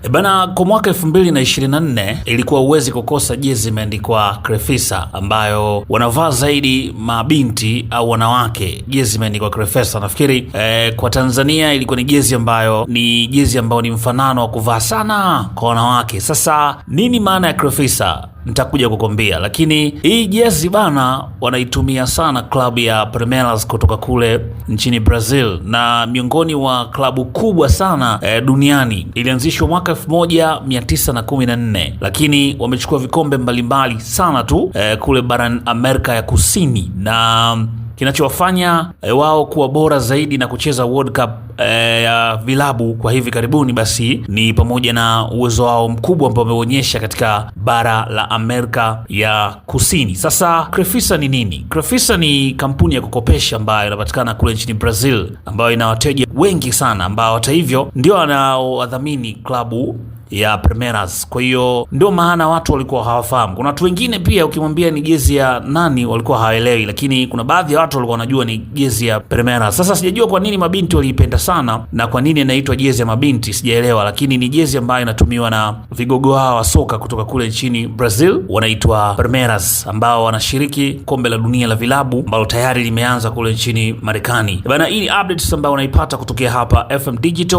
Bana, kwa mwaka 2024 ilikuwa uwezi kukosa jezi imeandikwa Crefisa, ambayo wanavaa zaidi mabinti au wanawake. Jezi imeandikwa Crefisa. Nafikiri kwa Tanzania ilikuwa ni jezi ambayo ni mfanano wa kuvaa sana kwa wanawake. Sasa nini maana ya Crefisa? Nitakuja kukwambia, lakini hii jezi bana wanaitumia sana klabu ya Palmeiras kutoka kule nchini Brazil, na miongoni wa klabu kubwa sana duniani. Ilianzishwa mwaka 1914, lakini wamechukua vikombe mbalimbali sana tu kule barani Amerika ya Kusini, na kinachowafanya wao kuwa bora zaidi na kucheza World Cup ya vilabu kwa hivi karibuni basi ni pamoja na uwezo wao mkubwa ambao wameonyesha katika bara la Amerika ya Kusini. Sasa Crefisa ni nini? Crefisa ni kampuni ya kukopesha ambayo inapatikana kule nchini Brazil, ambayo ina wateja wengi sana, ambao hata hivyo ndio wanaowadhamini klabu ya Palmeiras. Kwa hiyo ndio maana watu walikuwa hawafahamu. Kuna watu wengine pia ukimwambia ni jezi ya nani walikuwa hawaelewi, lakini kuna baadhi ya watu walikuwa wanajua ni jezi ya Palmeiras. Sasa sijajua kwa nini mabinti waliipenda sana na kwa nini inaitwa jezi ya mabinti, sijaelewa, lakini ni jezi ambayo inatumiwa na vigogo hao wa soka kutoka kule nchini Brazil, wanaitwa Palmeiras, ambao wanashiriki kombe la dunia la vilabu ambalo tayari limeanza kule nchini Marekani. Bana, hii ni updates ambayo unaipata kutokea hapa FM Digital.